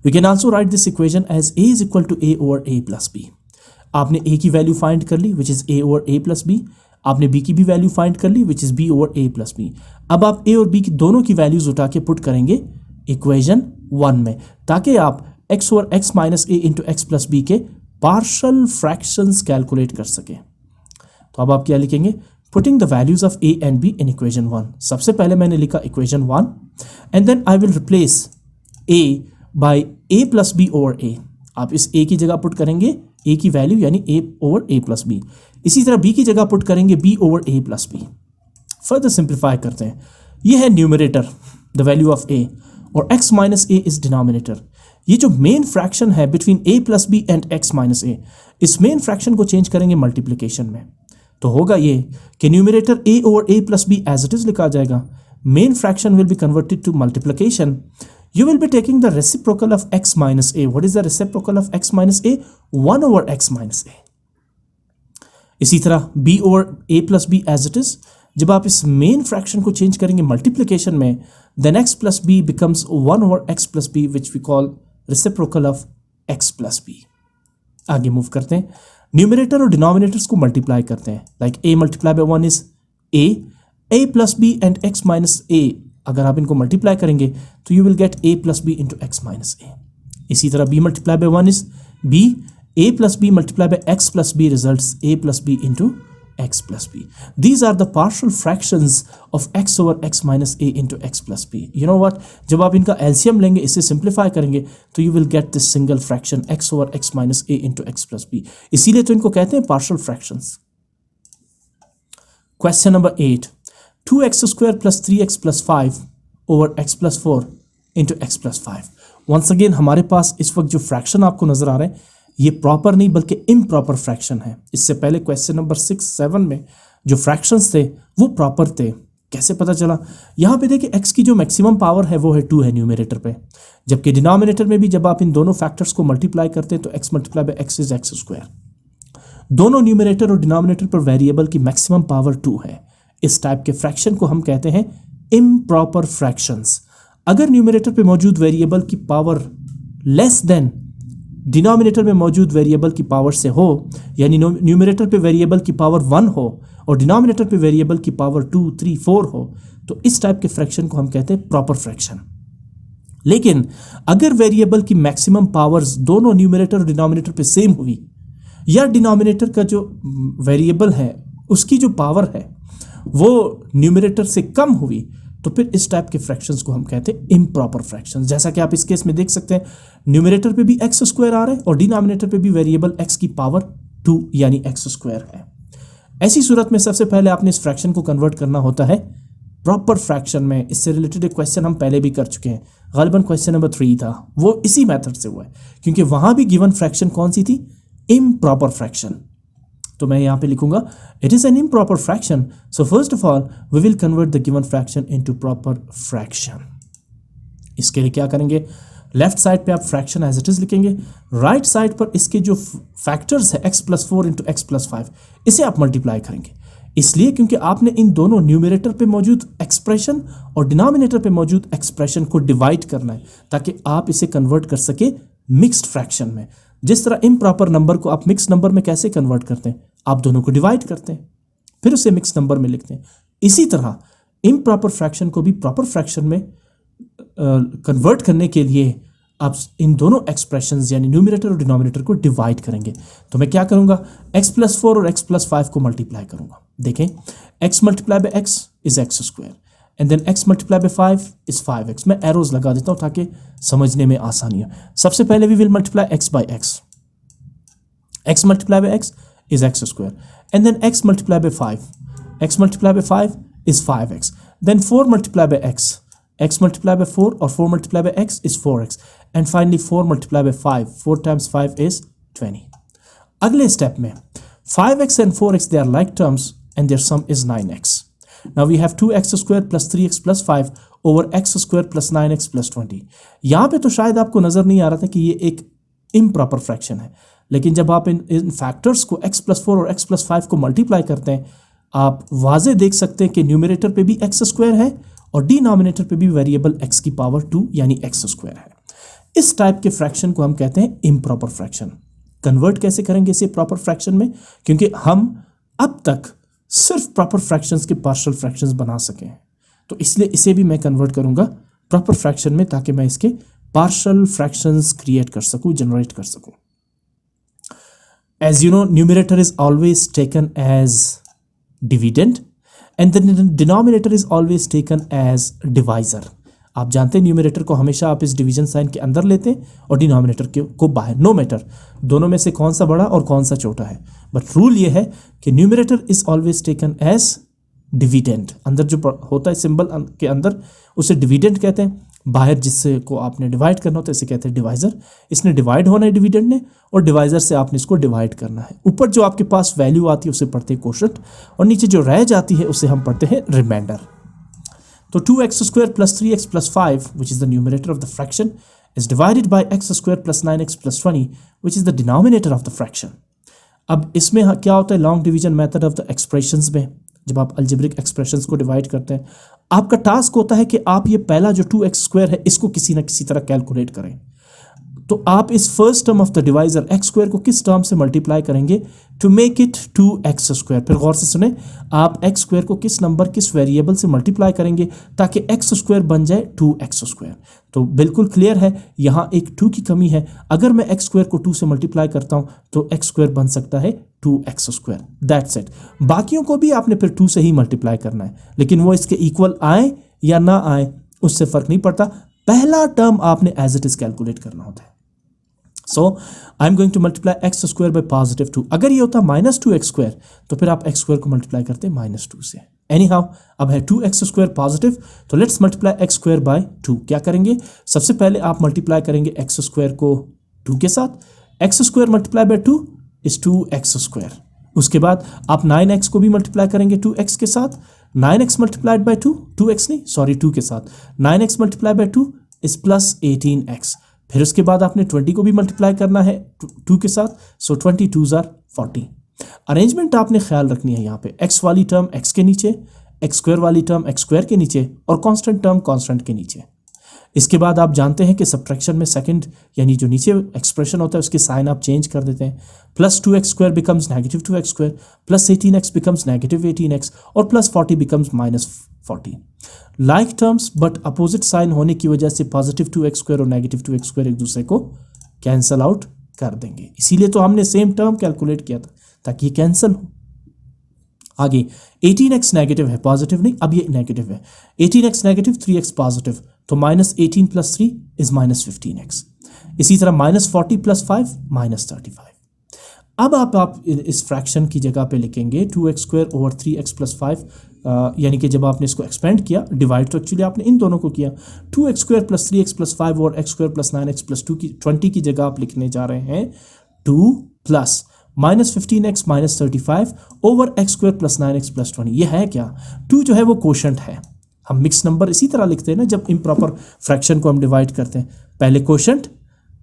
We can also write this equation as a is equal to a over a plus B. आपने a की वैल्यू फाइंड कर ली which is a over a plus B, आपने b की भी वैल्यू फाइंड कर ली which is b over a plus B. अब आप a और b की दोनों की वैल्यूज उठा के पुट करेंगे इक्वेशन 1 में, ताकि आप x over x minus a into x plus B के पार्शल फ्रैक्शंस कैलकुलेट कर सकें। तो अब आप क्या लिखेंगे, putting the values of a and b in equation 1। सबसे पहले मैंने लिखा equation 1 and then I will replace a by a plus B over a। आप इस a की जगह पुट करेंगे a की वैल्यू यानी a over a plus B, इसी तरह b की जगह पुट करेंगे b over a plus B. Further simplify करते हैं, ये है numerator the value of a, और x minus A is denominator. ये जो मेन फ्रैक्शन है between a plus B and x minus A, इस मेन फ्रैक्शन को चेंज करेंगे मल्टीप्लिकेशन में, तो होगा ये कि numerator a over a plus B as it is लिखा जाएगा, main fraction will be converted to multiplication, you will be taking the reciprocal of x minus a. What is the reciprocal of x minus a? 1 over x minus a. इसी तरह b over a plus b as it is, जब आप इस main fraction को change करेंगे multiplication में, then x plus b becomes 1 over x plus b which we call reciprocal of x plus b. आगे move करते हैं, न्यूमिनेटर और डिनोमिनेटर्स को मल्टीप्लाई करते हैं, like a multiplied by 1 is a plus b and x minus a. अगर आप इनको मल्टीप्लाई करेंगे तो you will get a plus B into x minus A. इसी तरह b multiply by 1 is b, a plus B multiply by x plus B results a plus B into x plus B. These are the partial fractions of x over x minus a into x plus B. You know what, जब आप इनका LCM लेंगे, इसे simplify करेंगे, तो you will get this single fraction x over x minus a into x plus B. इसीलिए तो इनको कहते हैं partial fractions. Question number 8, 2x square plus 3x plus 5 over x plus 4 into x plus 5। Once again हमारे पास इस वक्त जो फ्रैक्शन आपको नजर आ रहे हैं ये प्रॉपर नहीं बल्कि इम्प्रॉपर फ्रैक्शन है। इससे पहले क्वेश्चन नंबर 6, 7 में जो फ्रैक्शंस थे वो प्रॉपर थे। कैसे पता चला? यहाँ पे देखिए x की जो मैक्सिमम पावर है वो है 2 है न्यूमरेटर पे, जबकि डिनोमिनेटर में भी जब आप इन दोनों फैक्टर्स को मल्टीप्लाई करते हैं तो x multiply by x is x square. दोनों न्यूमरेटर और डिनोमिनेटर पर वेरिएबल की मैक्सिमम पावर 2 है। इस टाइप के फ्रैक्शन को हम कहते हैं इम्प्रॉपर फ्रैक्शंस। अगर न्यूमरेटर पे मौजूद वेरिएबल की पावर लेस देन डिनोमिनेटर में मौजूद वेरिएबल की पावर से हो, यानी न्यूमरेटर पे वेरिएबल की पावर 1 हो और डिनोमिनेटर पे वेरिएबल की पावर 2, 3, 4 हो, तो इस टाइप के फ्रैक्शन को हम कहते हैं प्रॉपर फ्रैक्शन। लेकिन अगर वेरिएबल की मैक्सिमम पावर्स दोनों न्यूमरेटर और डिनोमिनेटर पे सेम हुई, या डिनोमिनेटर का जो वेरिएबल है उसकी जो पावर है वो न्यूमरेटर से कम हुई, तो फिर इस टाइप के फ्रैक्शंस को हम कहते हैं इम्प्रॉपर फ्रैक्शंस। जैसा कि आप इस केस में देख सकते हैं, न्यूमरेटर पे भी एक्स स्क्वायर आ रहा है और डिनोमिनेटर पे भी वेरिएबल एक्स की पावर 2 यानी एक्स स्क्वायर है। ऐसी सूरत में सबसे पहले आपने इस फ्रैक्शन को कन्वर्ट करना होता है प्रॉपर फ्रैक्शन में। इससे रिलेटेड एक क्वेश्चन हम पहले भी कर चुके हैं, गालिबन क्वेश्चन नंबर 3 था, वो इसी मेथड से हुआ है, क्योंकि वहां भी गिवन फ्रैक्शन कौन सी थी? Improper fraction. तो मैं यहाँ पे लिखूंगा it is an improper fraction, so first of all we will convert the given fraction into proper fraction. इसके लिए क्या करेंगे? लेफ्ट साइड पे आप फ्रैक्शन एज इट इज लिखेंगे, राइट साइड पर इसके जो फैक्टर्स है x plus 4 into x plus 5, इसे आप मल्टीप्लाई करेंगे। इसलिए क्योंकि आपने इन दोनों न्यूमरेटर पे मौजूद एक्सप्रेशन और डिनोमिनेटर पे मौजूद एक्सप्रेशन को डिवाइड करना है, ताकि आप इसे कन्वर्ट कर सके मिक्स्ड फ्रैक्शन में। जिस तरह इम्प्रॉपर नंबर को आप मिक्स नंबर में कैसे कन्वर्ट करते हैं? आप दोनों को डिवाइड करते हैं, फिर उसे मिक्स नंबर में लिखते हैं। इसी तरह इम्प्रॉपर फ्रैक्शन को भी प्रॉपर फ्रैक्शन में कन्वर्ट करने के लिए आप इन दोनों एक्सप्रेशंस यानी न्यूमरेटर और डिनोमिनेटर को डिवाइड करेंगे। तो मैं क्या करूंगा? x प्लस 4 और x प्लस 5 को मल्टीप्लाई करूंगा। देखें, x multiply by x is x square and then x multiply by 5 is 5x। मैं एरोज लगा देता हूं ताकि समझने में आसानी हो। सबसे पहले we will multiply x by x, x multiply by x is x square and then x multiplied by 5, x multiplied by 5 is 5x, then 4 multiplied by x, x multiplied by 4 or 4 multiplied by x is 4x, and finally 4 multiplied by 5, 4 times 5 is 20. अगले step में 5x and 4x they are like terms and their sum is 9x. Now we have 2x square plus 3x plus 5 over x square plus 9x plus 20. यहाँ पे तो शायद आपको नजर नहीं आ रहा था कि ये एक इम्प्रॉपर फ्रैक्शन है, लेकिन जब आप इन फैक्टर्स को x प्लस 4 और x प्लस 5 को मल्टीप्लाई करते हैं, आप वाजे देख सकते हैं कि न्यूमरेटर पे भी x स्क्वायर है और डिनोमिनेटर पे भी वेरिएबल x की पावर 2 यानी x स्क्वायर है। इस टाइप के फ्रैक्शन को हम कहते हैं इम्प्रॉपर फ्रैक्शन। कन्वर्ट कैसे करेंगे इसे प्रॉपर फ्रैक्शन में? क्योंकि हम अब तक सिर्फ प्रॉपर फ्रैक्शंस के पार्शियल फ्रैक्शंस बना सके हैं, तो इसलिए इसे भी मैं कन्वर्ट करूंगा प्रॉपर फ्रैक्शन में, ताकि मैं इसके पार्शियल फ्रैक्शंस क्रिएट कर सकूं, जनरेट कर सकूं। As you know, numerator is always taken as dividend and the denominator is always taken as divisor. आप जानते हैं न्यूमरेटर को हमेशा आप इस डिवीजन साइन के अंदर लेते हैं और डिनोमिनेटर को बाहर, नो मैटर दोनों में से कौन सा बड़ा और कौन सा छोटा है, बट रूल ये है कि numerator is always taken as dividend. अंदर जो होता है सिंबल के अंदर उसे डिविडेंड कहते हैं, बाहर जिससे को आपने डिवाइड करना होता है इसे कहते हैं डिवाइजर। इसने डिवाइड होना है डिविडेंड ने, और डिवाइजर से आपने इसको डिवाइड करना है। ऊपर जो आपके पास वैल्यू आती है उसे पढ़ते हैं कोशेंट, और नीचे जो रह जाती है उसे हम पढ़ते हैं रिमाइंडर। तो 2x² + 3x + 5 which is the numerator of the fraction is divided by x² + 9x + 20 which is the denominator of the fraction। अब इसमें क्या होता है, long division method of the expressions में जब आप अलजेब्रिक एक्सप्रेशंस को डिवाइड करते हैं, आपका टास्क होता है कि आप ये पहला जो 2x² है इसको किसी ना किसी तरह कैलकुलेट करें। तो आप इस first term of the divisor x² को किस टर्म से मल्टीप्लाई करेंगे टू मेक इट 2x²। फिर गौर से सुने, आप x² को किस नंबर, किस वेरिएबल से मल्टीप्लाई करेंगे ताकि x² बन जाए 2x²। तो बिल्कुल क्लियर है, यहाँ एक 2 की कमी है। अगर मैं x² को 2 से मल्टीप्लाई करता हूँ तो x² बन सकता है 2x²। That's it. बाकियों को भी आपने फिर 2 से ही मल्टीप्लाई करना है, लेकिन वो इसके इक्वल आए या ना आए उससे फर्क नहीं पड़ता। पहला टर्म आपने एज इट इज कैलकुलेट करना होता है। So I am going to multiply x² by +2। अगर ये होता -2x² तो फिर आप x² को मल्टीप्लाई करते -2 से। एनी हाउ, अब है 2x² पॉजिटिव, तो लेट्स मल्टीप्लाई x² बाय 2। क्या करेंगे, सबसे पहले आप मल्टीप्लाई करेंगे x² को 2 के साथ। x² multiply by 2 is 2x²। उसके बाद आप 9x को भी मल्टीप्लाई करेंगे 2x के साथ। 9x मल्टीप्लाइड बाय 2, 2x नहीं सॉरी 2 के साथ, 9x multiply by 2 is +18x। फिर उसके बाद आपने 20 को भी मल्टीप्लाई करना है 2 के साथ, सो 22 = 40। अरेंजमेंट आपने ख्याल रखनी है, यहाँ पे x वाली टर्म x के नीचे, x² वाली टर्म x² के नीचे, और कांस्टेंट टर्म कांस्टेंट के नीचे। इसके बाद आप जानते हैं कि सब्ट्रैक्शन में सेकंड यानी जो नीचे एक्सप्रेशन होता है उसके साइन आप चेंज कर देते हैं। +2x² becomes -2x², +18x becomes -18x, और +40 becomes -40। Like terms but opposite sign होने की वजह से +2x² और -2x² एक दूसरे को कैंसल आउट कर देंगे। इसीलिए तो हमने सेम टर्म कैलकुलेट किया था ताकि ये कैंसल हो। आगे 18x नेगेटिव है, पॉजिटिव नहीं, अब ये नेगेटिव है। 18x नेगेटिव, 3x पॉजिटिव, तो -18 + 3 इज -15x। इसी तरह -40 + 5 -35। अब आप इस फ्रैक्शन की जगह पे लिखेंगे 2x² ओवर 3x + 5, यानी कि जब आपने इसको एक्सपेंड किया, डिवाइड तो एक्चुअली आपने इन दोनों को किया, 2x² + 3x + 5 और x² + 9x + 20 की जगह आप लिखने जा रहे हैं 2 + -15x -35 ओवर x² + 9x + 20। ये है क्या, 2 जो है वो कोशेंट है। हम मिक्स नंबर इसी तरह लिखते हैं ना जब इम्प्रॉपर फ्रैक्शन को हम डिवाइड करते हैं, पहले कोशेंट,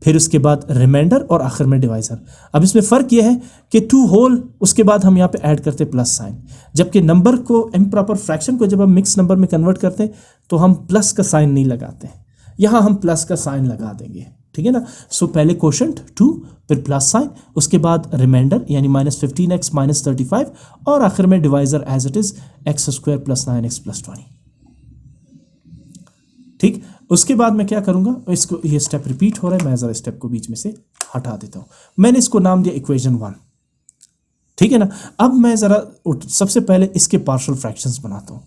फिर उसके बाद रिमाइंडर और आखिर में डिवाइजर। अब इसमें फ़र्क यह है कि 2 होल, उसके बाद हम यहाँ पे ऐड करते हैं प्लस साइन, जबकि नंबर को इम्प्रॉपर फ्रैक्शन को जब हम मिक्स नंबर में कन्वर्ट करते हैं तो हम प्लस का साइन नहीं लगाते हैं, यहाँ हम प्लस का साइन लगा देंगे, ठीक है ना। सो पहले कोशेंट 2, फिर प्लस साइन, उसके बाद रिमाइंडर यानी -15x -35, और आखिर में divisor as it is x² + 9x + 20। ठीक, उसके बाद मैं क्या करूंगा, इसको ये स्टेप रिपीट हो रहा है, मैं जरा स्टेप को बीच में से हटा देता हूं। मैंने इसको नाम दिया इक्वेशन 1, ठीक है ना। अब मैं जरा सबसे पहले इसके पार्शियल फ्रैक्शंस बनाता हूं,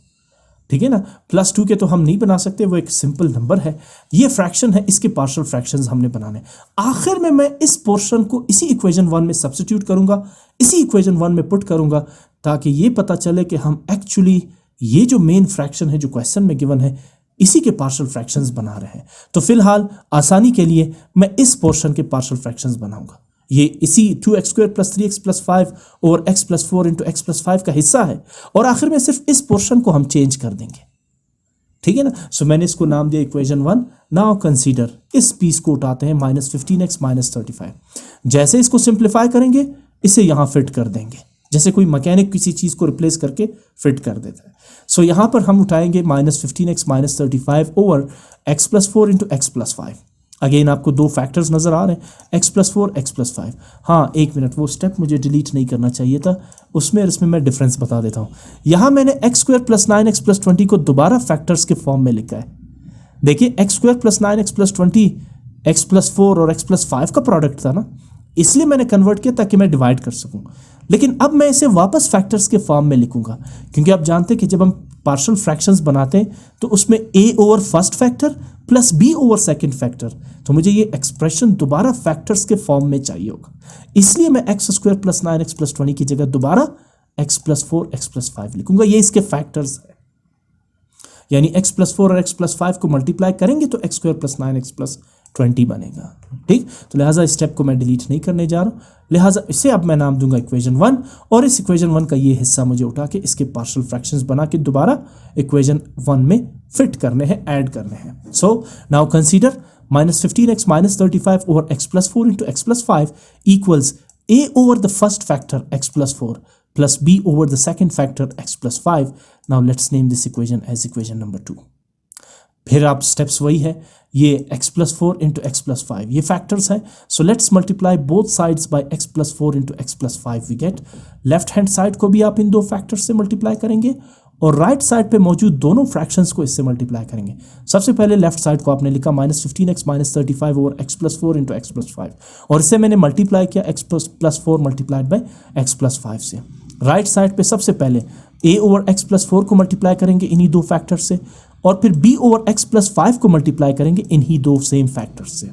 ठीक है ना। +2 के तो हम नहीं बना सकते, वो एक सिंपल नंबर है, ये फ्रैक्शन है, इसके पार्शियल फ्रैक्शंस हमने बनाने। आखिर में मैं इस पोर्शन को इसी इक्वेशन 1 में सब्स्टिट्यूट करूंगा, इसी इक्वेशन 1 में पुट करूंगा, ताकि ये पता चले कि हम एक्चुअली ये जो मेन फ्रैक्शन है जो क्वेश्चन में गिवन है इसी के पार्शियल फ्रैक्शंस बना रहे हैं। तो फिलहाल आसानी के लिए मैं इस पोर्शन के पार्शियल फ्रैक्शंस बनाऊंगा। ये इसी 2x² + 3x + 5 over x + 4 × x + 5 का हिस्सा है, और आखिर में सिर्फ इस पोर्शन को हम चेंज कर देंगे, ठीक है ना। सो मैंने इसको नाम दिया इक्वेशन 1। नाउ कंसीडर, इस पीस को उठाते हैं -15x -35। जैसे इसको सिंप्लीफाई करेंगे इसे यहाँ फिट कर देंगे, जैसे कोई मैकेनिक किसी चीज़ को रिप्लेस करके फिट कर देता है। सो यहाँ पर हम उठाएंगे -15x -35 over x + 4 × x + 5। Again आपको 2 फैक्टर्स नज़र आ रहे हैं, x + 4 x + 5। हाँ, एक मिनट, वो स्टेप मुझे डिलीट नहीं करना चाहिए था, उसमें और इसमें मैं डिफरेंस बता देता हूँ। यहाँ मैंने x² + 9x + 20 को दोबारा फैक्टर्स के फॉर्म में लिखा है। देखिए, x² + 9x + 20 x + 4 और x + 5 का प्रोडक्ट था ना, इसलिए मैंने कन्वर्ट किया ताकि मैं डिवाइड कर सकूं। लेकिन अब मैं इसे वापस फैक्टर्स के फॉर्म में लिखूंगा, क्योंकि आप जानते हैं कि जब हम पार्शियल फ्रैक्शंस बनाते हैं तो उसमें a over first factor plus b over second factor, तो मुझे ये एक्सप्रेशन दोबारा फैक्टर्स के फॉर्म में चाहिए होगा। इसलिए मैं x² + 9x + 20 की जगह दोबारा x + 4 x + 5 लिखूंगा। ये इसके फैक्टर्स है। यानी x प्लस 4 और x प्लस 5 को मल्टीप्लाई करेंगे तो x square plus 9x plus 20 बनेगा। ठीक, तो लिहाजा इस स्टेप को मैं डिलीट नहीं करने जा रहा हूँ, लिहाजा इसे अब मैं नाम दूंगा इक्वेशन 1 और इस इक्वेशन 1 का ये हिस्सा मुझे उठा के इसके पार्शियल फ्रैक्शंस बना के दोबारा इक्वेशन 1 में फिट करने हैं, ऐड करने हैं। So now consider -15x minus 35 over x plus 4 into x plus 5 equals a over the first factor x plus 4 plus b over the second factor x plus 5. Now let's name this equation as equation number 2. फिर आप steps वही है, ये x plus 4 into x plus 5 ये factors हैं, so let's multiply both sides by x plus 4 into x plus 5 we get. Left hand side को भी आप इन दो फैक्टर्स से मल्टीप्लाई करेंगे और राइट साइड पे मौजूद दोनों फ्रैक्शंस को इससे मल्टीप्लाई करेंगे। सबसे पहले लेफ्ट साइड को आपने लिखा -15x minus 35 over x plus 4 into x plus 5 और इससे मैंने मल्टीप्लाई किया x plus 4 multiplied bye x plus 5 से। राइट साइड पे सबसे पहले a over x plus 4 को मल्टीप्लाई करेंगे इन्हीं दो फैक्टर से और फिर b over x plus 5 को मल्टीप्लाई करेंगे इन्हीं दो सेम फैक्टर्स से।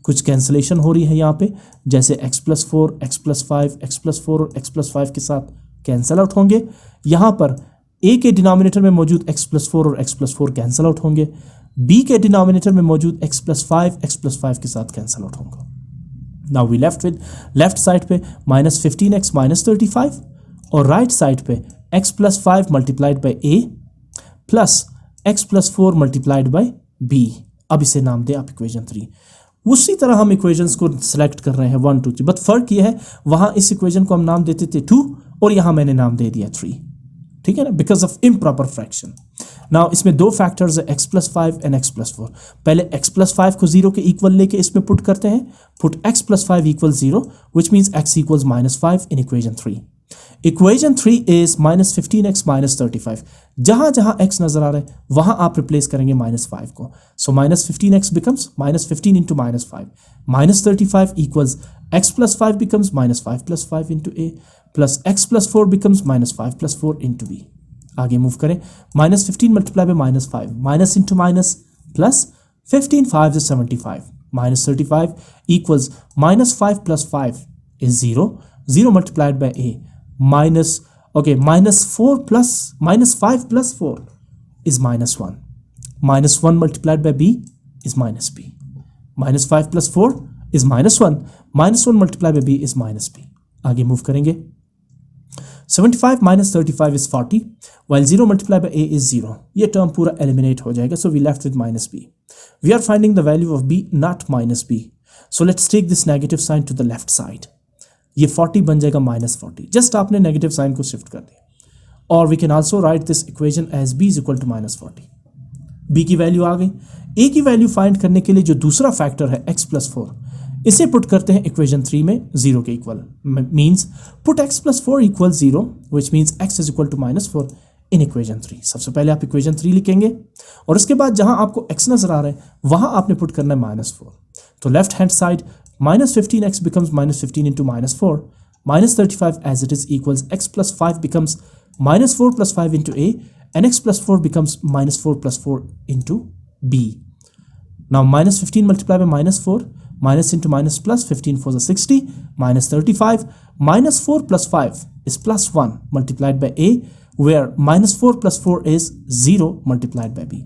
कुछ कैंसलेशन हो रही है यहाँ पे, जैसे x plus 4, x plus 5, x plus 4 और x plus 5 के साथ कैंसल आउट होंगे। यहाँ पर a के डिनोमिनेटर में मौजूद x plus 4 और x plus 4 कैंसल आउट होंगे, b के डिनोमिनेटर में मौजूद x plus 5 x plus 5 के साथ कैंसल आउट होगा। Now we left with left side पे -15x minus 35 और राइट साइड पे x plus 5 multiplied by a plus x plus 4 multiplied by b। अब इसे नाम दें आप इक्वेशन 3। उसी तरह हम इक्वेशंस को सिलेक्ट कर रहे हैं 1 2 3, बट फर्क ये है वहां इस इक्वेशन को हम नाम देते थे 2 और यहां मैंने नाम दे दिया 3। ठीक है ना, because of improper fraction. Now इसमें दो फैक्टर्स है x plus 5 and x plus 4। पहले x plus 5 को 0 के इक्वल लेके इसमें पुट करते हैं, put x plus 5 equals 0 which means x equals -5 in equation 3. Equation 3 is -15x minus 35. जहां जहां x नजर आ रहा है वहां आप रिप्लेस करेंगे -5 को, so -15x becomes -15 into -5, -35 equals x plus 5 becomes -5 plus 5 into a plus x plus 4 becomes -5 plus 4 into b. आगे मूव करें, -15 multiply by -5, minus into minus plus 15 5 is 75, -35 equals -5 plus 5 is 0, 0 multiplied by a -4 plus -5 plus 4 is -1, -1 multiplied by b is -b, -5 plus 4 is -1, -1 multiplied by b is -b. आगे move करेंगे, 75 minus 35 is 40 while 0 multiplied by a is 0. ये term पूरा eliminate हो जाएगा, so we left with -b. We are finding the value of b not -b. So let's take this negative sign to the left side. ये 40 बन जाएगा -40, just आपने negative sign को shift कर दिया। और we can also write this equation as b is equal to -40. b की value आ गई। a की वैल्यू फाइंड करने के लिए जो दूसरा फैक्टर है x plus 4, इसे पुट करते हैं इक्वेशन 3 में 0 के equal, means put x plus 4 equals 0 which means x is equal to -4 in equation 3। सबसे पहले आप इक्वेशन 3 लिखेंगे और उसके बाद जहां आपको x नजर आ रहा है वहां आपने पुट करना है -4। तो left hand side -15x becomes -15 into -4, -35 as it is equals x plus 5 becomes -4 plus 5 into a and x plus 4 becomes -4 plus 4 into b. Now -15 multiplied by -4, minus into minus plus, 15 4 is 60, -35, -4 plus 5 is +1 multiplied by a, where -4 plus 4 is 0 multiplied by b.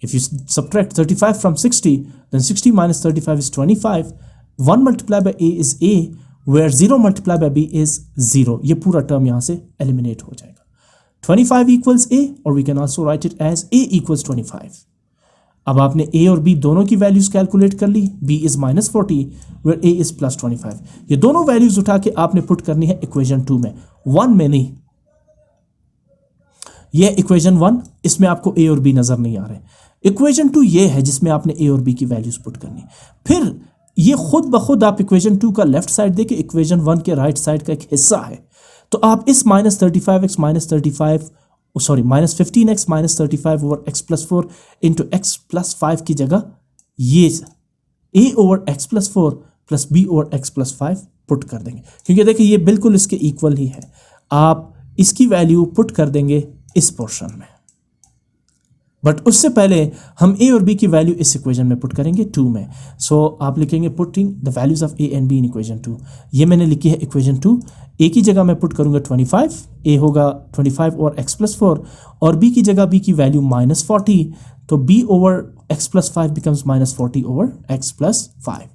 If you subtract 35 from 60, then 60 minus 35 is 25, 1 multiplied by a is a, where 0 multiplied by b is 0. ये पूरा term यहाँ से eliminate हो जाएगा। 25 equals a, or we can also write it as a equals 25. अब आपने a और b दोनों की वैल्यूज कैलकुलेट कर ली, b is -40 where a is +25। ये दोनों वैल्यूज उठा के आपने पुट करनी है इक्वेशन 2 में, 1 में नहीं। ये इक्वेशन 1, इसमें आपको a और b नजर नहीं आ रहे। इक्वेशन 2 ये है जिसमें आपने a और b की वैल्यूज पुट करनी। फिर ये खुद ब खुद आप इक्वेशन 2 का लेफ्ट साइड देके इक्वेशन 1 के राइट साइड का एक हिस्सा है, तो आप इस -35x -15x -35 over x plus 4 into x plus 5 की जगह ये a over x plus 4 plus b over x plus 5 put कर देंगे, क्योंकि देखिए ये बिल्कुल इसके इक्वल ही है। आप इसकी वैल्यू पुट कर देंगे इस पोर्शन में, बट उससे पहले हम ए और बी की वैल्यू इस इक्वेशन में पुट करेंगे 2 में। सो आप लिखेंगे putting the values of A and B in equation 2। ये मैंने लिखी है इक्वेशन 2। ए की जगह मैं पुट करूंगा 25, ए होगा 25 और x प्लस 4, और बी की जगह बी की वैल्यू -40, तो b over x plus 5 becomes -40 over x plus 5।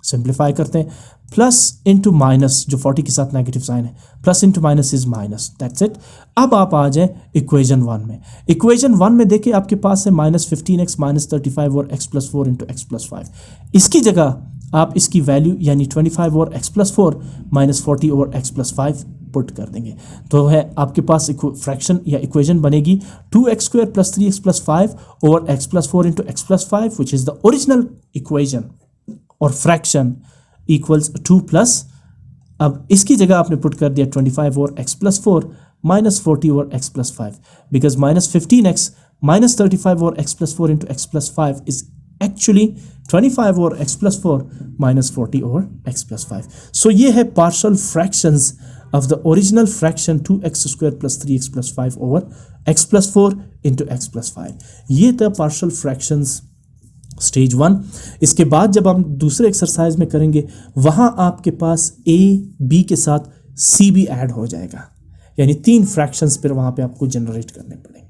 Simplify करते हैं, प्लस इंटू माइनस, जो 40 के साथ नेगेटिव साइन है, plus into minus is minus, that's it. अब आप आ जाएं इक्वेशन 1 में। इक्वेशन 1 में देखिए आपके पास है -15x -35 और x plus 4 into x plus 5। इसकी जगह आप इसकी वैल्यू यानी 25 और x प्लस 4 -40 और x प्लस 5 पुट कर देंगे, तो है आपके पास फ्रैक्शन या इक्वेशन बनेगी 2x² plus 3x plus 5 over x plus 4 into x plus 5, which is the original equation, और फ्रैक्शन इक्वल्स 2 प्लस, अब इसकी जगह आपने पुट कर दिया 25 और x प्लस 4 -40 और x प्लस 5, बिकॉज -15x -35 और x plus 4 into x plus 5 is actually 25 और x प्लस 4 -40 और x प्लस 5। सो ये है partial fractions of the original fraction 2x² plus 3x plus 5 over x plus 4 into x plus 5। ये था partial fractions stage 1। इसके बाद जब हम दूसरे एक्सरसाइज में करेंगे, वहां आपके पास a b के साथ c भी ऐड हो जाएगा, यानी 3 फ्रैक्शंस फिर वहां पे आपको जनरेट करने पड़ेंगे।